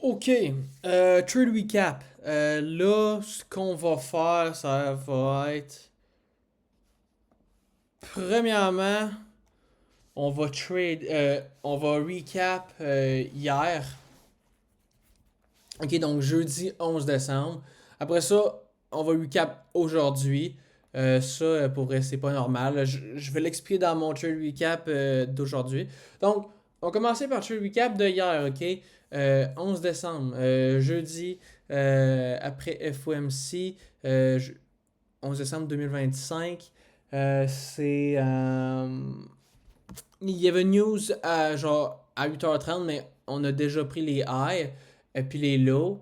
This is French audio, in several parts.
Ok, trade recap. Là, ce qu'on va faire, ça va être. Premièrement, on va recap hier. Ok, donc jeudi 11 décembre. Après ça, on va recap aujourd'hui. Ça, pour vrai, c'est pas normal. Je vais l'expliquer dans mon trade recap d'aujourd'hui. Donc, on va commencer par le trade recap de hier, ok? 11 décembre, jeudi, après FOMC, 11 décembre 2025. C'est. Il y avait une news à, genre, à 8h30, mais on a déjà pris les highs et puis les lows.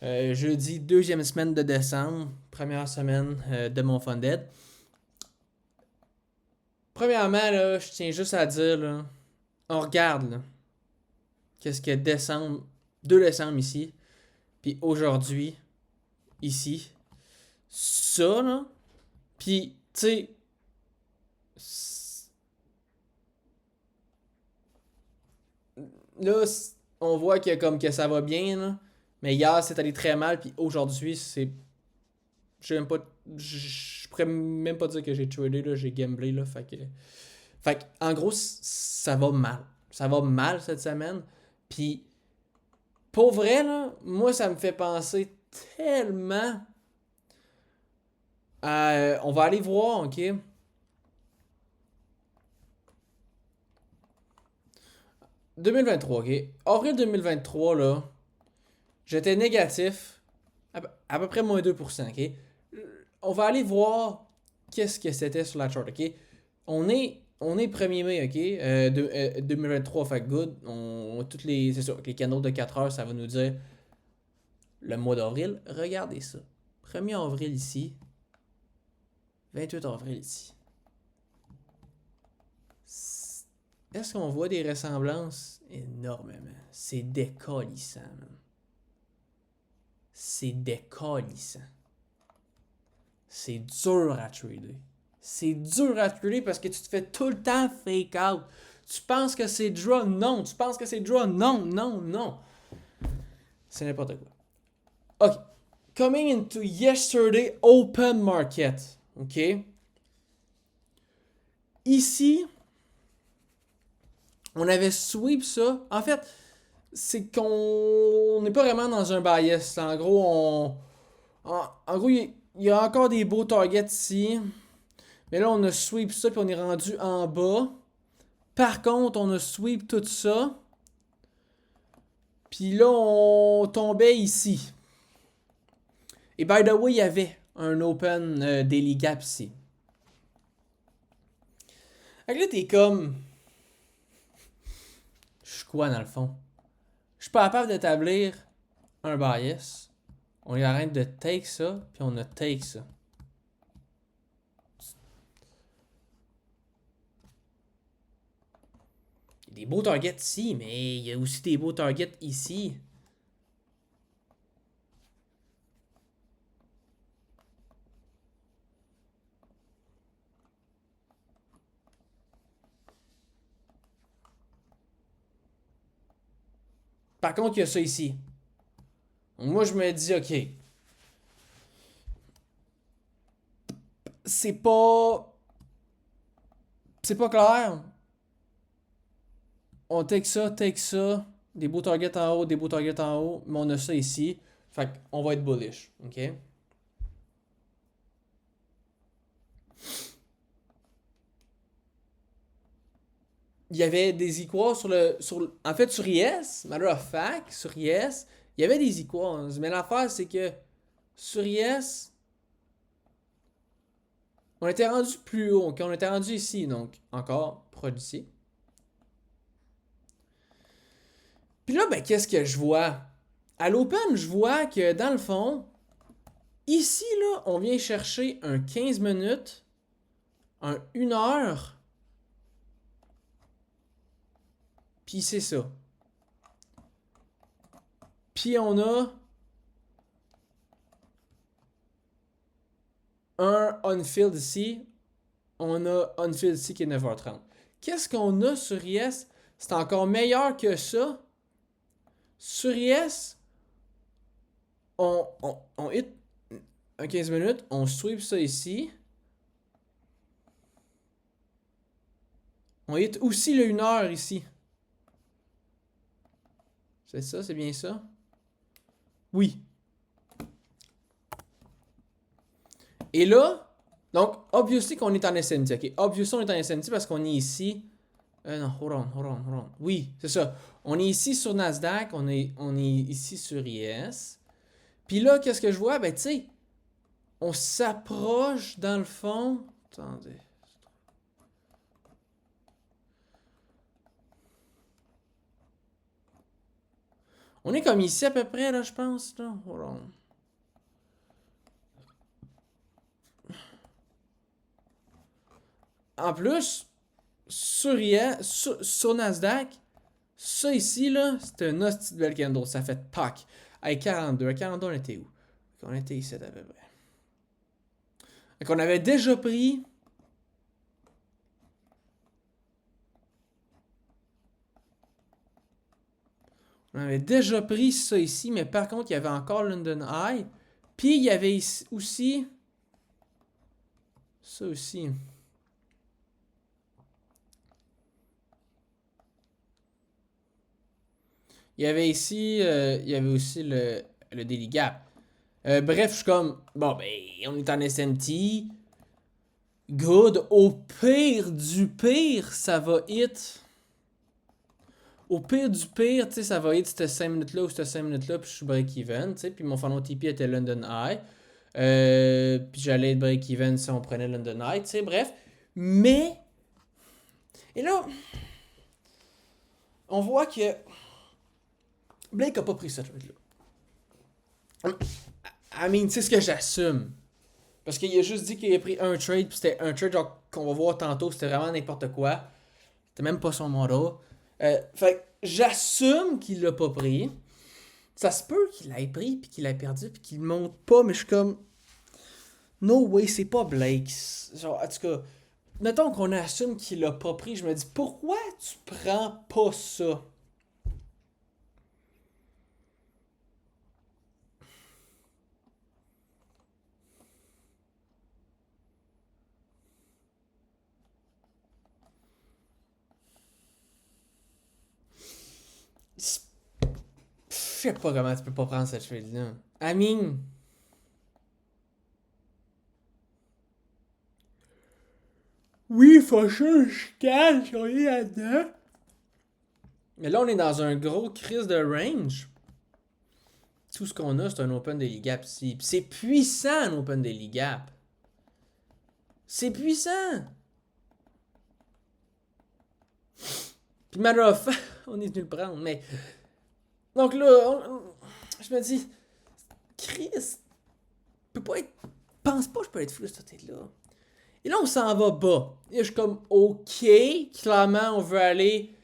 Jeudi, deuxième semaine de décembre, première semaine de mon funded. Premièrement, là, je tiens juste à dire, là, on regarde, là, qu'est-ce que décembre, 2 décembre ici, puis aujourd'hui, ici. Ça, là, puis, tu sais, là, on voit que comme que ça va bien, là, mais hier, c'est allé très mal, puis aujourd'hui, c'est. Je même pas. Je pourrais même pas dire que j'ai tradé, là, j'ai gamblé, là, en gros, ça va mal. Ça va mal cette semaine. Puis, pour vrai, là, moi, ça me fait penser tellement à. On va aller voir, ok? 2023, ok? Avril 2023, là, j'étais négatif, à peu près moins 2%, ok? On va aller voir qu'est-ce que c'était sur la chart, ok? On est 1er mai, ok? 2023, fait good. Toutes les, c'est sûr, les canaux de 4 heures, ça va nous dire le mois d'avril. Regardez ça. 1er avril ici, 28 avril ici. Est-ce qu'on voit des ressemblances? Énormément. C'est décalissant, man. C'est décalissant. C'est dur à trader. C'est dur à trader parce que tu te fais tout le temps fake out. Tu penses que c'est draw? Non. Tu penses que c'est draw? Non, non, non. C'est n'importe quoi. Ok. Coming into yesterday open market. Ok. Ici, on avait sweep ça. En fait, c'est qu'on n'est pas vraiment dans un bias. En gros, en gros, il y a encore des beaux targets ici. Mais là, on a sweep ça, puis on est rendu en bas. Par contre, on a sweep tout ça. Puis là, on tombait ici. Et by the way, il y avait un open daily gap ici. Fait que là, t'es comme. Je suis quoi dans le fond? Je suis pas capable d'établir un bias. On est en train de take ça, puis on a take ça. Il y a des beaux targets ici, mais il y a aussi des beaux targets ici. Par contre, il y a ça ici. Donc moi, je me dis, ok, c'est pas. C'est pas clair. On take ça. Des beaux targets en haut, des beaux targets en haut. Mais on a ça ici. Fait qu'on va être bullish. OK? Il y avait des equals sur le. En fait, sur Yes, matter of fact, sur Yes, il y avait des equals. Mais l'affaire, c'est que sur Yes, on était rendu plus haut. OK? On était rendu ici. Donc, encore proche d'ici. Puis là, ben, qu'est-ce que je vois? À l'open, je vois que dans le fond, ici, là, on vient chercher un 15 minutes, un 1 heure, puis c'est ça. Puis on a un on-field ici, on a on-field ici qui est 9h30. Qu'est-ce qu'on a sur Yes? C'est encore meilleur que ça Sur IS, on hit un 15 minutes, on sweep ça ici. On hit aussi le 1 heure ici. C'est ça, c'est bien ça? Oui. Et là, donc, obviously qu'on est en SMT, ok? Obviously on est en SMT parce qu'on est ici. Non, hold on. Oui, c'est ça. On est ici sur Nasdaq, on est ici sur IS. Puis là, qu'est-ce que je vois? Ben, tu sais, on s'approche dans le fond. Attendez. On est comme ici à peu près, là, je pense. Là. Hold on. En plus, sur Nasdaq, ça ici, là, c'était une hostie de belle candle. Ça fait pack. À 42. À 42, on était où? On était ici à peu près. Donc, on avait déjà pris. On avait déjà pris ça ici, mais par contre, il y avait encore London Eye. Puis, il y avait ici aussi. Ça aussi. Il y avait ici. Il y avait aussi le Daily Gap. Bref, je suis comme. Bon, ben, on est en SMT. Good. Au pire du pire, ça va hit. Au pire du pire, tu sais, ça va être cette 5 minutes-là ou cette 5 minutes-là, puis je suis break-even, tu sais. Puis mon funnel TP était London High. Puis j'allais être break-even si on prenait London High, tu sais, bref. Mais. Et là. On voit que. Blake a pas pris cette trade-là. I mean, c'est ce que j'assume. Parce qu'il a juste dit qu'il a pris un trade, puis c'était un trade genre qu'on va voir tantôt, c'était vraiment n'importe quoi. C'était même pas son model. Fait que j'assume qu'il l'a pas pris. Ça se peut qu'il l'ait pris, puis qu'il l'ait perdu, puis qu'il monte pas, mais je suis comme. No way, c'est pas Blake. Genre, en tout cas, mettons qu'on assume qu'il l'a pas pris, je me dis, pourquoi tu prends pas ça? Je sais pas comment tu peux pas prendre cette trade-là. I mean. Oui, fâcheux, je cache, on est là-dedans. Mais là, on est dans un gros crise de range. Tout ce qu'on a, c'est un Open Daily Gap ici. Puis c'est puissant, un Open Daily Gap. C'est puissant. Puis matter of fact, on est venu le prendre, mais. Donc là, je me dis, Chris, peut pas être. Pense pas que je peux être fou de cette tête-là. Et là, on s'en va bas. Et je suis comme, ok, clairement, on veut aller.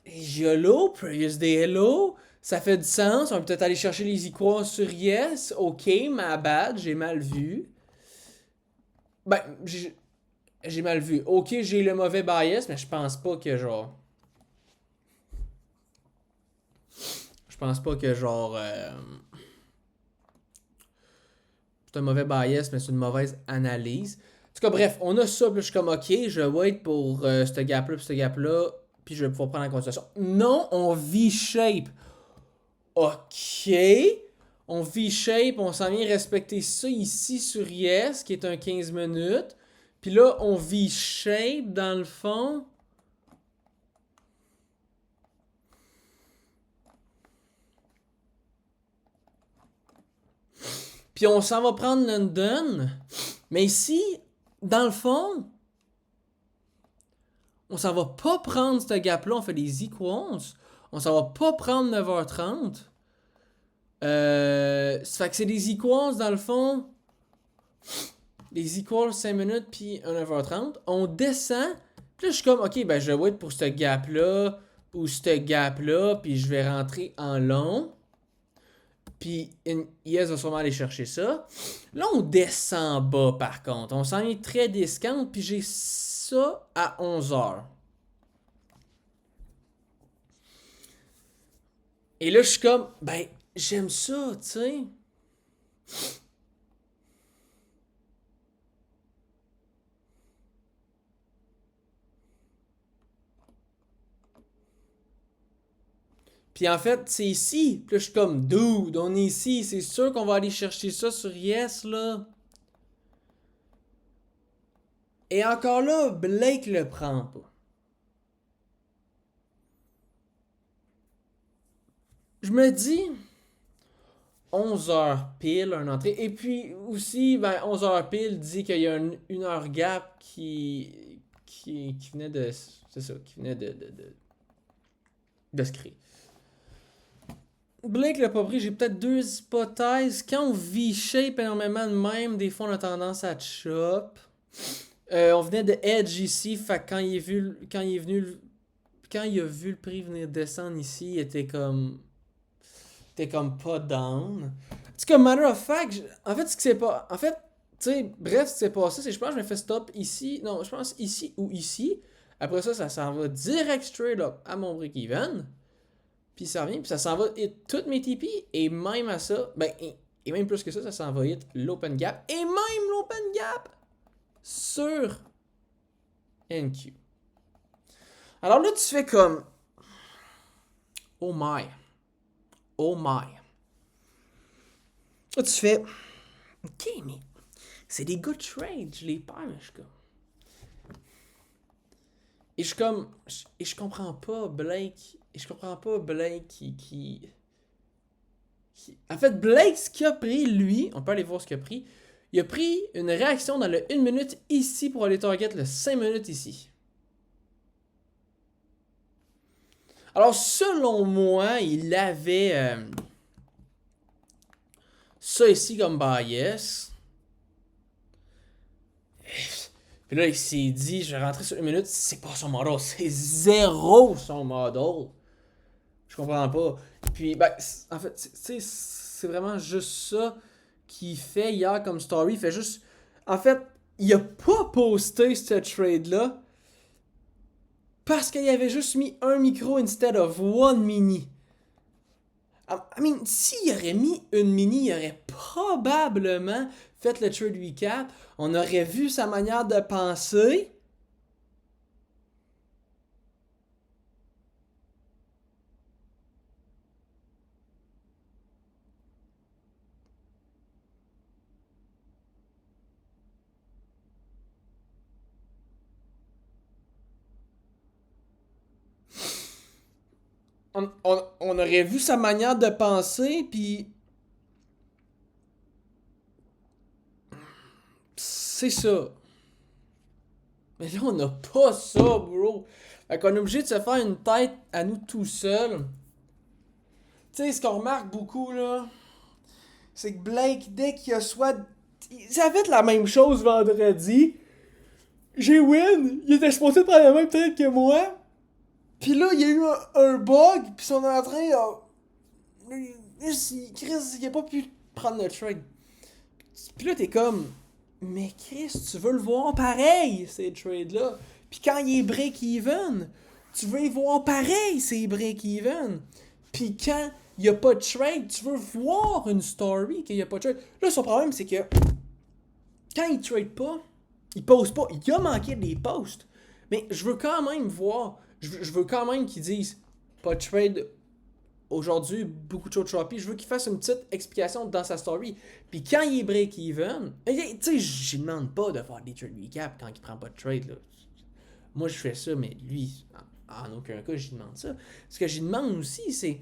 YOLO, Previous Day Hello. Ça fait du sens. On va peut-être aller chercher les icônes sur Yes. Ok, ma bad, j'ai mal vu. Ben, j'ai mal vu. Ok, j'ai le mauvais bias, mais je pense pas que genre. Je pense pas que genre. C'est un mauvais bias, mais c'est une mauvaise analyse. En tout cas, bref, on a ça. Puis je suis comme, ok, je vais wait pour ce gap-là, puis ce gap-là. Puis je vais pouvoir prendre en considération. Non, on V-shape. Ok. On V-shape, on s'en vient respecter ça ici sur Yes, qui est un 15 minutes. Puis là, on V-shape dans le fond. Puis on s'en va prendre London. Mais ici, dans le fond, on s'en va pas prendre ce gap-là. On fait des equals. On s'en va pas prendre 9h30. Ça fait que c'est des equals dans le fond. Des equals 5 minutes puis 9h30. On descend. Puis là, je suis comme, ok, ben je vais wait pour ce gap-là ou ce gap-là. Puis je vais rentrer en long. Puis Yes va sûrement aller chercher ça. Là, on descend bas par contre. On s'en est très discount. Puis j'ai ça à 11h. Et là, je suis comme, ben, j'aime ça, tu sais. Puis en fait, c'est ici. Puis là, je suis comme, dude, on est ici. C'est sûr qu'on va aller chercher ça sur Yes, là. Et encore là, Blake le prend pas. Je me dis, 11 heures pile, un entrée. Et puis aussi, ben, 11 heures pile dit qu'il y a une heure gap qui venait de. C'est ça, qui venait de se créer. Blake l'a pas pris, j'ai peut-être deux hypothèses. Quand on V-shape énormément de même, des fois on a tendance à chop. On venait de Edge ici, fait que quand il a vu le prix venir descendre ici, il était comme pas down. C'est comme matter of fact, en fait ce qui s'est pas, en fait, tu sais, bref, ce qui s'est passé, c'est je pense que je me fais stop ici, non, je pense ici ou ici. Après ça s'en va direct straight up à mon break-even. Puis ça revient, puis ça s'en va hit toutes mes TP, et même à ça, ben, et même plus que ça s'en va hit l'open gap, et même l'open gap sur NQ. Alors là, tu fais comme, oh my, oh my. Là, tu fais, ok, mais c'est des good trades, je les perds, mais je suis comme. Et je suis comme, et je comprends pas Blake, et je comprends pas Blake en fait, Blake, ce qu'il a pris, lui, on peut aller voir ce qu'il a pris. Il a pris une réaction dans le 1 minute ici pour aller target le 5 minutes ici. Alors, selon moi, il avait ça ici comme bias. Puis là, il s'est dit, je vais rentrer sur 1 minute, c'est pas son model, c'est zéro son model. Je comprends pas. Puis, ben, en fait, c'est vraiment juste ça qu'il fait hier comme story. Il fait juste. En fait, il a pas posté ce trade-là parce qu'il avait juste mis un micro instead of one mini. I mean, s'il aurait mis une mini, il aurait probablement fait le trade recap. On aurait vu sa manière de penser. On aurait vu sa manière de penser, puis c'est ça. Mais là, on n'a pas ça, bro. Fait qu'on est obligé de se faire une tête à nous tout seuls. Tu sais, ce qu'on remarque beaucoup, là, c'est que Blake, dès qu'il a soit. Ça a fait la même chose vendredi. J'ai win. Il était supposé prendre la même trade que moi. Puis là, il y a eu un bug. Puis son entrée a. Chris, il a pas pu prendre le trade. Puis là, t'es comme. Mais Chris, tu veux le voir pareil, ces trades-là. Puis quand il est break-even, tu veux y voir pareil, ces break-even. Puis quand il n'y a pas de trade, tu veux voir une story qu'il n'y a pas de trade. Là, son problème, c'est que quand il trade pas, il poste pas. Il a manqué des posts. Mais je veux quand même voir, je veux quand même qu'ils disent pas de trade aujourd'hui, beaucoup de choses choppy. Je veux qu'il fasse une petite explication dans sa story. Puis quand il est break-even, tu sais, je demande pas de faire des trade recap quand il prend pas de trade. Là. Moi, je fais ça, mais lui, en aucun cas, je demande ça. Ce que je demande aussi, c'est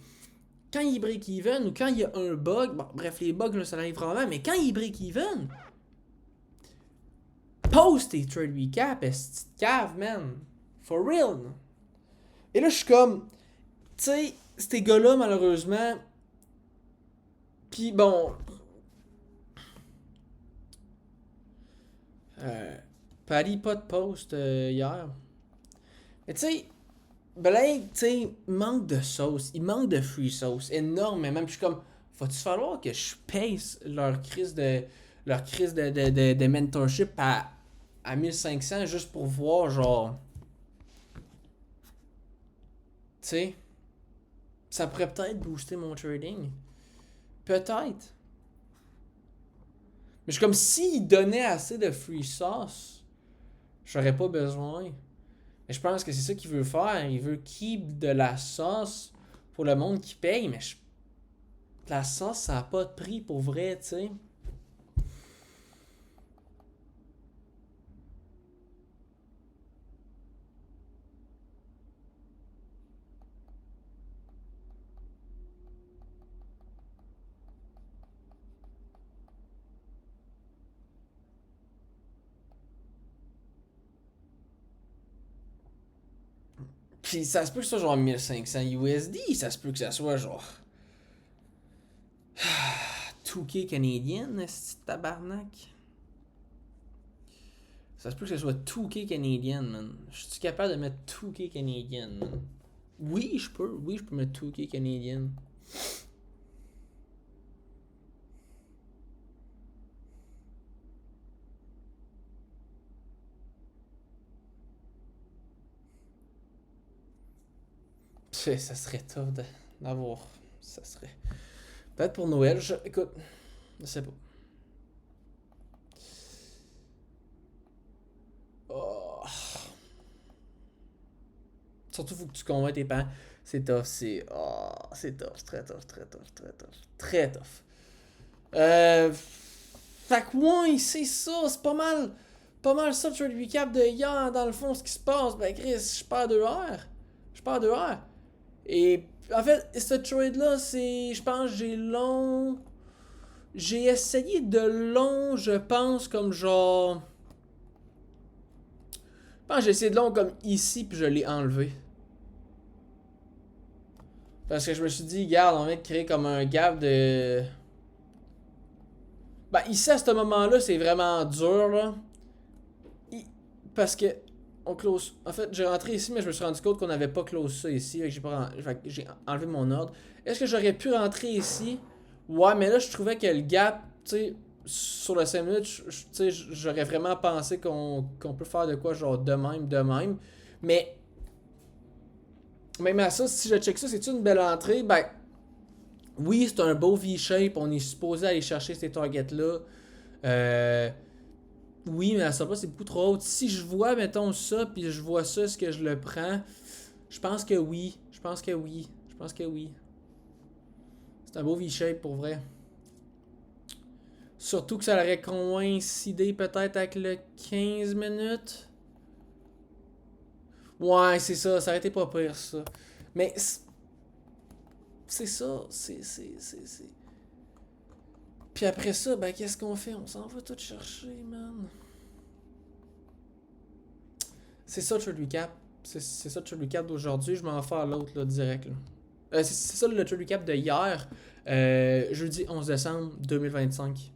quand il est break-even ou quand il y a un bug, bon, bref, les bugs, là, ça arrive vraiment, mais quand il est break-even, post tes trade recap, est-ce que cave, man. For real. Et là, je suis comme, tu sais, ces gars-là, malheureusement, puis bon, Paddy, pas de post hier. Mais tu sais, Blake, tu sais, manque de sauce. Il manque de free sauce. Énormément. Puis je suis comme, faut-tu falloir que je paye leur crise de mentorship à 1500 juste pour voir, genre. Tu sais. Ça pourrait peut-être booster mon trading. Peut-être. Mais je suis comme s'il donnait assez de free sauce, j'aurais pas besoin. Mais je pense que c'est ça qu'il veut faire. Il veut keep de la sauce pour le monde qui paye. Mais la sauce, ça n'a pas de prix pour vrai, tu sais. Puis ça se peut que ce soit genre 1500 USD. Ça se peut que ça soit genre 2K canadienne, ce tabarnak. Ça se peut que ce soit 2K canadienne, man. Je suis capable de mettre 2K canadienne, man. Oui, je peux. Oui, je peux mettre 2K canadienne. Ça serait tough d'avoir. Ça serait. Peut-être pour Noël. Écoute, je sais pas. Oh. Surtout, faut que tu convainques tes parents. C'est tough, c'est. Oh, c'est tough, très tough, très tough, très tough. Très tough. Fait que ouais, c'est ça, c'est pas mal. Pas mal ça, le trade recap de hier, dans le fond, ce qui se passe. Ben, Chris, je perds 2 heures. Je perds 2 heures. Et en fait, ce trade-là, c'est. Je pense, j'ai long. J'ai essayé de long, je pense, comme genre. Je pense que j'ai essayé de long comme ici, puis je l'ai enlevé. Parce que je me suis dit, regarde, on vient de créer comme un gap de. Ben, ici, à ce moment-là, c'est vraiment dur, là. Parce que. On close. En fait, j'ai rentré ici, mais je me suis rendu compte qu'on n'avait pas close ça ici. J'ai enlevé mon ordre. Est-ce que j'aurais pu rentrer ici? Ouais, mais là, je trouvais que le gap, tu sais, sur le 5 minutes, tu sais, j'aurais vraiment pensé qu'on peut faire de quoi, genre de même, de même. Mais, même à ça, si je check ça, c'est une belle entrée? Ben, oui, c'est un beau V-shape. On est supposé aller chercher ces targets-là. Euh, oui, mais à ça pas, c'est beaucoup trop haut. Si je vois, mettons, ça, puis je vois ça, est-ce que je le prends? Je pense que oui. Je pense que oui. Je pense que oui. C'est un beau V-shape pour vrai. Surtout que ça aurait coïncidé peut-être avec le 15 minutes. Ouais, c'est ça. Ça aurait été pas pire, ça. Mais c'est ça. C'est. Puis après ça, ben qu'est-ce qu'on fait? On s'en va tout chercher, man. C'est ça le trade recap. C'est ça le trade recap d'aujourd'hui. Je m'en vais faire l'autre là, direct. Là. C'est ça le trade recap de hier, jeudi 11 décembre 2025.